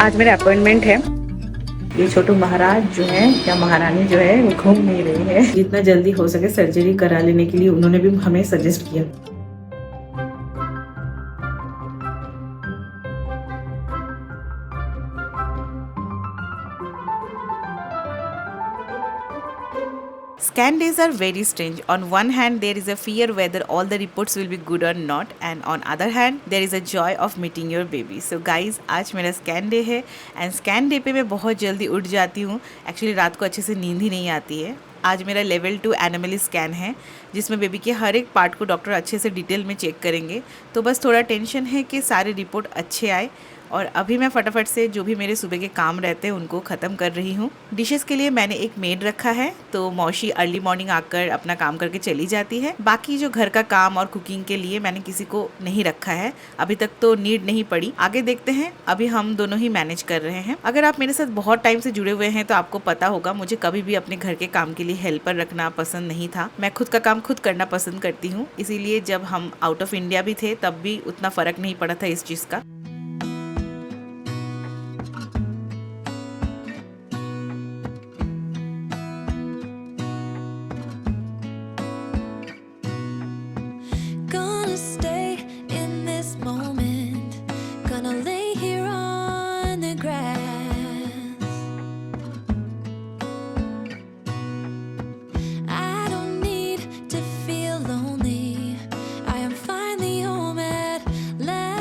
आज मेरा अपॉइंटमेंट है। ये छोटू महाराज जो है या महारानी जो है वो घूम नहीं रही है। जितना जल्दी हो सके सर्जरी करा लेने के लिए उन्होंने भी हमें सजेस्ट किया। Scan days are very strange. On one hand, there is a fear whether all the reports will be good or not, and on other hand, there is a joy of meeting your baby. So guys, आज मेरा scan day है and scan day पे मैं बहुत जल्दी उठ जाती हूँ। एक्चुअली रात को अच्छे से नींद ही नहीं आती है। आज मेरा लेवल 2 एनिमली स्कैन है जिसमें बेबी के हर एक पार्ट को डॉक्टर अच्छे से डिटेल में चेक करेंगे। तो बस थोड़ा टेंशन है कि सारे रिपोर्ट अच्छे आए। और अभी मैं फटाफट से जो भी मेरे सुबह के काम रहते हैं उनको ख़त्म कर रही हूँ। डिशेस के लिए मैंने एक मेड रखा है, तो मौसी अर्ली मॉर्निंग आकर अपना काम करके चली जाती है। बाकी जो घर का काम और कुकिंग के लिए मैंने किसी को नहीं रखा है, अभी तक तो नीड नहीं पड़ी, आगे देखते हैं। अभी हम दोनों ही मैनेज कर रहे हैं। अगर आप मेरे साथ बहुत टाइम से जुड़े हुए हैं तो आपको पता होगा मुझे कभी भी अपने घर के काम के लिए हेल्पर रखना पसंद नहीं था। मैं खुद का काम खुद करना पसंद करती हूँ, इसीलिए जब हम आउट ऑफ इंडिया भी थे तब भी उतना फ़र्क नहीं पड़ा था इस चीज़ का। Gonna stay in this moment. Gonna lay here on the grass. I don't need to feel lonely. I am finally home at last.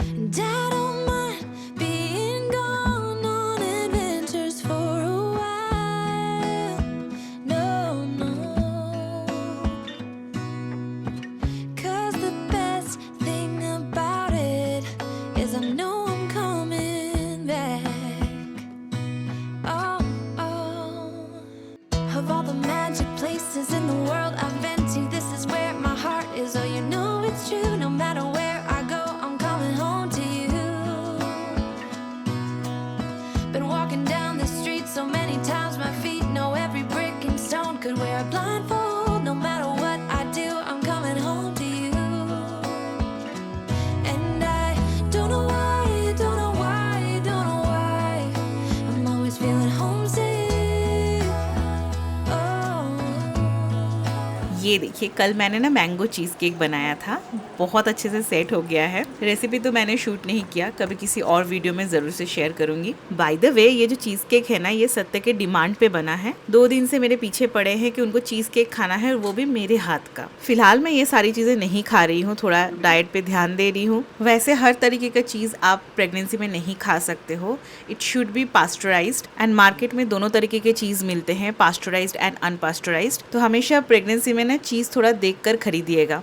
And I don't mind being gone on adventures for a while. No, no. 'Cause the best thing about it is I know I'm coming back. Oh, oh. Of all the magic places in the world I've been to, this is where my heart is. Oh, you know it's true. No matter where I go, I'm coming home to you. Been walking down the street so many times, my feet know every brick and stone. Could wear a blindfold, no matter what I do, I'm coming home to you. And I don't know why, don't know why, don't know why, I'm always feeling homesick. Oh. ये देखिए, कल मैंने ना mango cheese cake बनाया था, बहुत अच्छे से सेट हो गया है। रेसिपी तो मैंने शूट नहीं किया, कभी किसी और वीडियो में ज़रूर से शेयर करूंगी। बाय द वे, ये जो चीज़ केक है ना, ये सत्य के डिमांड पे बना है। 2 दिन से मेरे पीछे पड़े हैं कि उनको चीज़ केक खाना है, और वो भी मेरे हाथ का। फिलहाल मैं ये सारी चीज़ें नहीं खा रही हूँ, थोड़ा डाइट पे ध्यान दे रही हूँ। वैसे हर तरीके का चीज़ आप प्रेगनेंसी में नहीं खा सकते हो, it should be pasteurised. And market में दोनों तरीके के चीज़ मिलते हैं, पास्चराइज्ड एंड अनपास्चराइज्ड। तो हमेशा प्रेगनेंसी में ना चीज़ थोड़ा देख कर खरीदिएगा।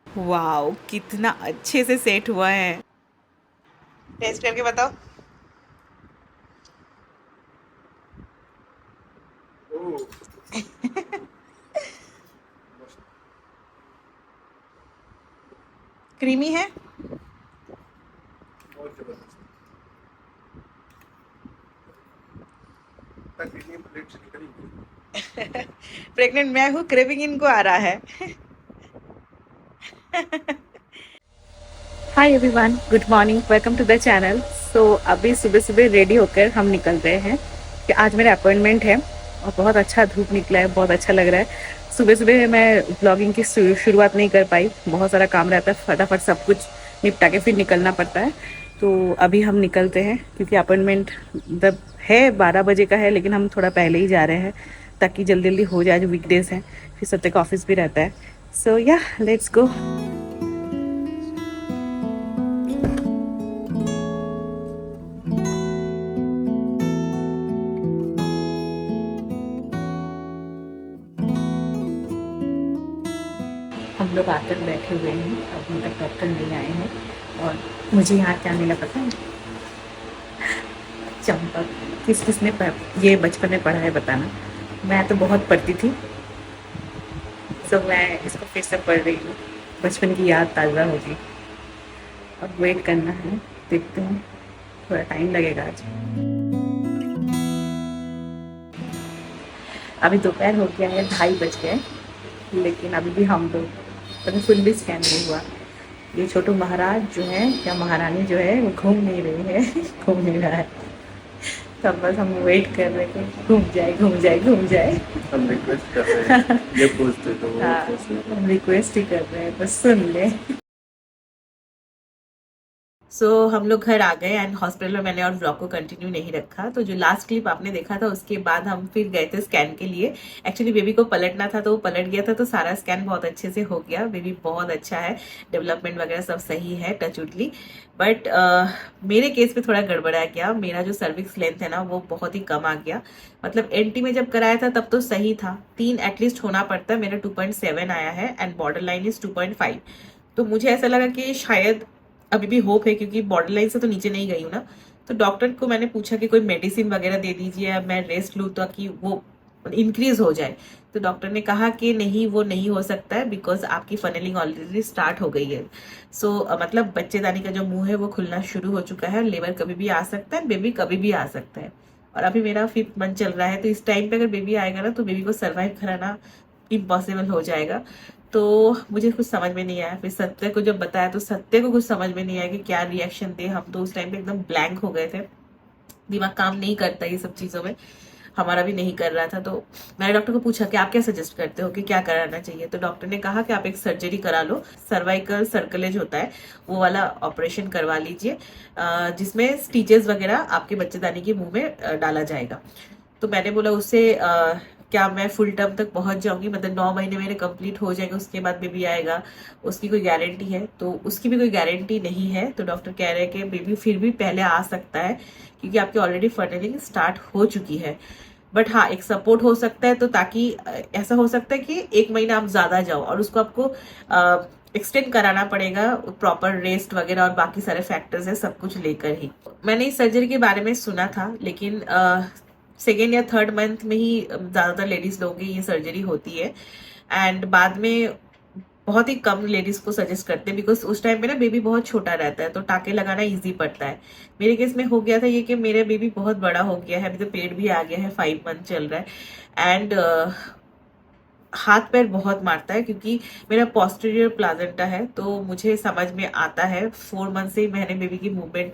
वाओ, कितना अच्छे से सेट हुआ है। टेस्ट करके बताओ। क्रीमी है। प्रेग्नेंट मैं हूँ, क्रेविंग इनको आ रहा है। Hi everyone, good morning, welcome to the channel. So अभी सुबह सुबह रेडी होकर हम निकल रहे हैं कि आज मेरा अपॉइंटमेंट है और बहुत अच्छा धूप निकला है, बहुत अच्छा लग रहा है। सुबह सुबह मैं ब्लॉगिंग की शुरुआत नहीं कर पाई, बहुत सारा काम रहता है, फटाफट सब कुछ निपटा के फिर निकलना पड़ता है। तो अभी हम निकलते हैं क्योंकि अपॉइंटमेंट मतलब है 12 बजे का है, लेकिन हम थोड़ा पहले ही जा रहे हैं ताकि जल्दी जल्दी हो जाए। जो वीकडेज हैं, फिर सत्य का ऑफिस भी रहता है। सो या लेट्स गो। हम लोग आकर बैठे हुए हैं, अभी तक डॉक्टर नहीं आए हैं। और मुझे यहाँ क्या मिला पता है? चंपक। किस किसने ये बचपन में पढ़ा है बताना। मैं तो बहुत पढ़ती थी, तो मैं इसको फिर से पढ़ रही हूँ, बचपन की याद ताज़ा होगी। अब वेट करना है, देखते हैं, थोड़ा टाइम लगेगा आज। अभी दोपहर हो गया है, 2:30 बज गए, लेकिन अभी भी हम लोग फुल्ली स्कैन नहीं हुआ। ये छोटू महाराज जो है या महारानी जो है वो घूम नहीं रही है घूम नहीं रहा है। तब बस हम वेट कर रहे थे, घूम जाए घूम जाए घूम जाए। हम रिक्वेस्ट कर रहे हैं, ये पूछते तो वो हाँ, पूछते। हम रिक्वेस्ट ही कर रहे हैं, बस सुन ले। सो हम लोग घर आ गए एंड हॉस्पिटल में मैंने और व्लॉग को कंटिन्यू नहीं रखा। तो जो लास्ट क्लिप आपने देखा था उसके बाद हम फिर गए थे स्कैन के लिए। एक्चुअली बेबी को पलटना था तो वो पलट गया था, तो सारा स्कैन बहुत अच्छे से हो गया। बेबी बहुत अच्छा है, डेवलपमेंट वगैरह सब सही है टचवुडली। बट मेरे केस में थोड़ा गड़बड़ा गया। मेरा जो सर्विक्स लेंथ है ना वो बहुत ही कम आ गया। मतलब एनटी में जब कराया था तब तो सही था, 3 एटलीस्ट होना पड़ता है, मेरा 2.7 आया है एंड बॉर्डर लाइन इज 2.5। तो मुझे ऐसा लगा कि शायद अभी भी होप है, क्योंकि बॉर्डर लाइन से तो नीचे नहीं गई हूँ ना। तो डॉक्टर को मैंने पूछा कि कोई मेडिसिन वगैरह दे दीजिए या मैं रेस्ट लूँ ताकि वो इंक्रीज हो जाए। तो डॉक्टर ने कहा कि नहीं, वो नहीं हो सकता है, बिकॉज आपकी फनलिंग ऑलरेडी स्टार्ट हो गई है। सो मतलब बच्चेदानी का जो मुंह है वो खुलना शुरू हो चुका है, लेबर कभी भी आ सकता है, बेबी कभी भी आ सकता है। और अभी मेरा 5th मंथ चल रहा है, तो इस टाइम पे अगर बेबी आएगा ना तो बेबी को सर्वाइव कराना इम्पॉसिबल हो जाएगा। तो मुझे कुछ समझ में नहीं आया। फिर सत्य को जब बताया तो सत्य को कुछ समझ में नहीं आया कि क्या रिएक्शन दे। हम तो उस टाइम पे एकदम ब्लैंक हो गए थे, दिमाग काम नहीं करता ये सब चीज़ों में, हमारा भी नहीं कर रहा था। तो मैंने डॉक्टर को पूछा कि आप क्या सजेस्ट करते हो कि क्या कराना चाहिए। तो डॉक्टर ने कहा कि आप एक सर्जरी करा लो, सर्वाइकल सर्कलेज होता है वो वाला ऑपरेशन करवा लीजिए, जिसमें स्टिचेस वगैरह आपके बच्चेदानी के मुंह में डाला जाएगा। तो मैंने बोला उससे क्या मैं फुल टर्म तक पहुंच जाऊंगी, मतलब 9 महीने मेरे कंप्लीट हो जाएंगे उसके बाद बेबी आएगा, उसकी कोई गारंटी है? तो उसकी भी कोई गारंटी नहीं है। तो डॉक्टर कह रहे हैं कि बेबी फिर भी पहले आ सकता है, क्योंकि आपकी ऑलरेडी फर्टिलिटी स्टार्ट हो चुकी है। बट हाँ, एक सपोर्ट हो सकता है, तो ताकि ऐसा हो सकता है कि 1 महीना आप ज्यादा जाओ, और उसको आपको एक्सटेंड कराना पड़ेगा, प्रॉपर रेस्ट वगैरह और बाकी सारे फैक्टर्स है, सब कुछ लेकर ही। मैंने इस सर्जरी के बारे में सुना था, लेकिन 2nd या 3rd मंथ में ही ज़्यादातर लेडीज़ लोगों की ये सर्जरी होती है, एंड बाद में बहुत ही कम लेडीज को सजेस्ट करते हैं, बिकॉज उस टाइम पे ना बेबी बहुत छोटा रहता है, तो टाके लगाना इजी पड़ता है। मेरे केस में हो गया था ये कि मेरा बेबी बहुत बड़ा हो गया है, अभी तो पेट भी आ गया है, 5 मंथ चल रहा है, एंड हाथ पैर बहुत मारता है, क्योंकि मेरा पोस्टीरियर प्लाजेंटा है। तो मुझे समझ में आता है, 4 मंथ से ही मैंने बेबी की मूवमेंट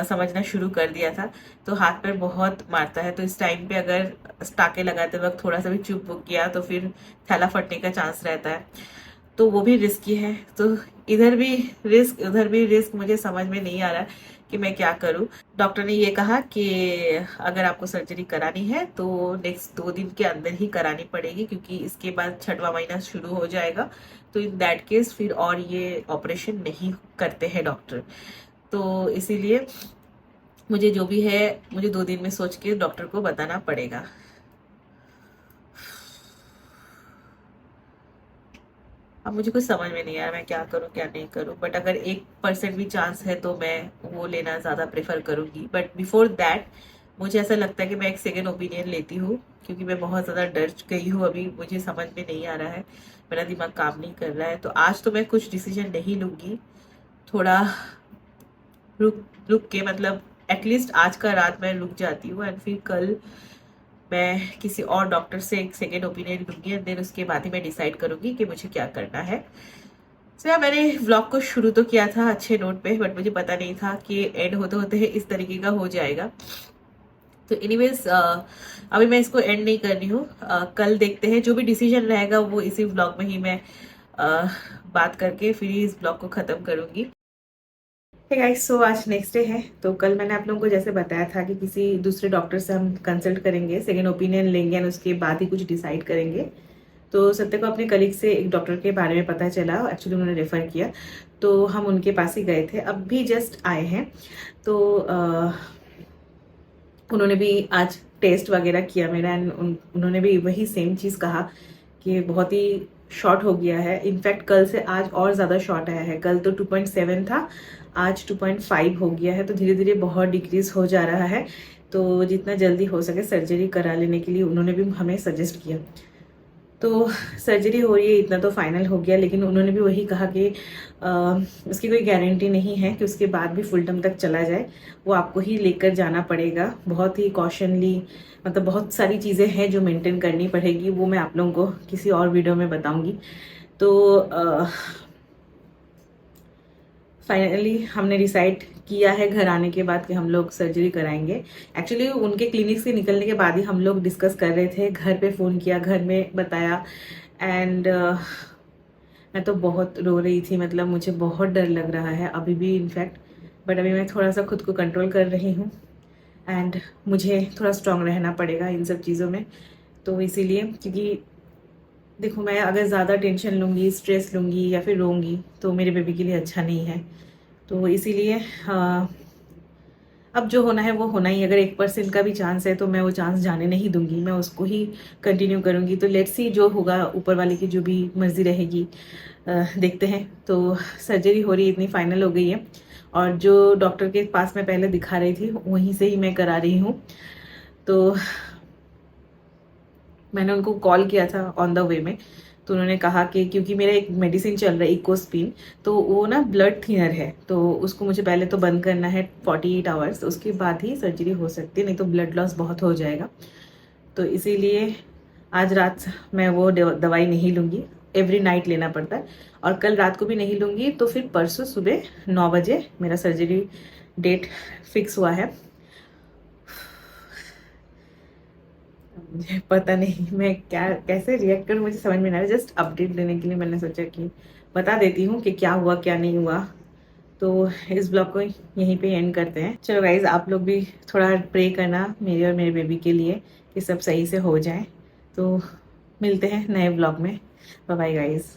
समझना शुरू कर दिया था, तो हाथ पैर बहुत मारता है। तो इस टाइम पे अगर टाके लगाते वक्त थोड़ा सा भी चुप किया तो फिर थैला फटने का चांस रहता है, तो वो भी रिस्की है। तो इधर भी रिस्क उधर भी रिस्क, मुझे समझ में नहीं आ रहा कि मैं क्या करूं। डॉक्टर ने ये कहा कि अगर आपको सर्जरी करानी है तो नेक्स्ट 2 दिन के अंदर ही करानी पड़ेगी, क्योंकि इसके बाद 6वां महीना शुरू हो जाएगा। तो इन दैट केस फिर और ये ऑपरेशन नहीं करते हैं डॉक्टर। तो इसीलिए मुझे जो भी है, मुझे 2 दिन में सोच के डॉक्टर को बताना पड़ेगा। अब मुझे कुछ समझ में नहीं आ रहा मैं क्या करूं क्या नहीं करूं, बट अगर 1% भी चांस है तो मैं वो लेना ज़्यादा प्रेफर करूंगी। बट बिफोर दैट मुझे ऐसा लगता है कि मैं एक सेकेंड ओपिनियन लेती हूँ, क्योंकि मैं बहुत ज़्यादा डर गई हूँ। अभी मुझे समझ में नहीं आ रहा है, मेरा दिमाग काम नहीं कर रहा है। तो आज तो मैं कुछ डिसीजन नहीं लूँगी, थोड़ा रुक रुक के, मतलब एटलीस्ट आज का रात मैं रुक जाती हूँ, एंड फिर कल मैं किसी और डॉक्टर से एक सेकेंड ओपिनियन लूँगी, एंड देन उसके बाद ही मैं डिसाइड करूँगी कि मुझे क्या करना है। सो यार, मैंने व्लॉग को शुरू तो किया था अच्छे नोट पे, बट मुझे पता नहीं था कि एंड होते होते इस तरीके का हो जाएगा। तो एनीवेज अभी मैं इसको एंड नहीं कर रही हूँ, कल देखते हैं, जो भी डिसीजन रहेगा वो इसी व्लॉग में ही मैं बात करके फिर इस व्लॉग को ख़त्म करूँगी। गाइस, सो आज नेक्स्ट डे है। तो कल मैंने आप लोगों को जैसे बताया था कि किसी दूसरे डॉक्टर से हम कंसल्ट करेंगे, सेकेंड ओपिनियन लेंगे, और उसके बाद ही कुछ डिसाइड करेंगे। तो सत्य को अपने कलीग से एक डॉक्टर के बारे में पता चला, एक्चुअली उन्होंने रेफ़र किया, तो हम उनके पास ही गए थे, अब भी जस्ट आए हैं। तो उन्होंने भी आज टेस्ट वगैरह किया मेरा, एंड उन्होंने भी वही सेम चीज़ कहा कि बहुत ही शॉर्ट हो गया है। इनफैक्ट कल से आज और ज़्यादा शॉर्ट आया है, कल तो 2.7 था, आज 2.5 हो गया है। तो धीरे धीरे बहुत डिक्रीज हो जा रहा है। तो जितना जल्दी हो सके सर्जरी करा लेने के लिए उन्होंने भी हमें सजेस्ट किया। तो सर्जरी हो रही है, इतना तो फाइनल हो गया, लेकिन उन्होंने भी वही कहा कि उसकी कोई गारंटी नहीं है कि उसके बाद भी फुल टर्म तक चला जाए, वो आपको ही लेकर जाना पड़ेगा, बहुत ही कॉशनली, मतलब बहुत सारी चीज़ें हैं जो मेंटेन करनी पड़ेगी, वो मैं आप लोगों को किसी और वीडियो में बताऊंगी। तो फाइनली हमने डिसाइड किया है घर आने के बाद कि हम लोग सर्जरी कराएंगे। एक्चुअली उनके क्लिनिक से निकलने के बाद ही हम लोग डिस्कस कर रहे थे, घर पे फ़ोन किया, घर में बताया एंड मैं तो बहुत रो रही थी, मतलब मुझे बहुत डर लग रहा है अभी भी इनफैक्ट, बट अभी मैं थोड़ा सा खुद को कंट्रोल कर रही हूँ एंड मुझे थोड़ा स्ट्रांग रहना पड़ेगा इन सब चीज़ों में। तो इसीलिए, क्योंकि देखो मैं अगर ज़्यादा टेंशन लूँगी, स्ट्रेस लूँगी या फिर रोऊंगी तो मेरे बेबी के लिए अच्छा नहीं है। तो इसीलिए अब जो होना है वो होना ही, अगर 1% का भी चांस है तो मैं वो चांस जाने नहीं दूंगी, मैं उसको ही कंटिन्यू करूँगी। तो लेट्स सी, जो होगा ऊपर वाले की जो भी मर्ज़ी रहेगी, देखते हैं। तो सर्जरी हो रही है, इतनी फाइनल हो गई है और जो डॉक्टर के पास मैं पहले दिखा रही थी वहीं से ही मैं करा रही हूँ। तो मैंने उनको कॉल किया था ऑन द वे में, तो उन्होंने कहा कि क्योंकि मेरा एक मेडिसिन चल रहा है इकोस्पिन, तो वो ना ब्लड थिनर है, तो उसको मुझे पहले तो बंद करना है 48 आवर्स, उसके बाद ही सर्जरी हो सकती है, नहीं तो ब्लड लॉस बहुत हो जाएगा। तो इसीलिए आज रात मैं वो दवाई नहीं लूँगी, एवरी नाइट लेना पड़ता है, और कल रात को भी नहीं लूँगी। तो फिर परसों सुबह 9 बजे मेरा सर्जरी डेट फिक्स हुआ है। मुझे पता नहीं मैं क्या कैसे रिएक्ट करूँ, मुझे समझ में नहीं आ रहा। जस्ट अपडेट देने के लिए मैंने सोचा कि बता देती हूँ कि क्या हुआ क्या नहीं हुआ। तो इस ब्लॉग को यहीं पे एंड करते हैं। चलो गाइज, आप लोग भी थोड़ा प्रे करना मेरे और मेरे बेबी के लिए कि सब सही से हो जाए। तो मिलते हैं नए ब्लॉग में। Bye bye guys.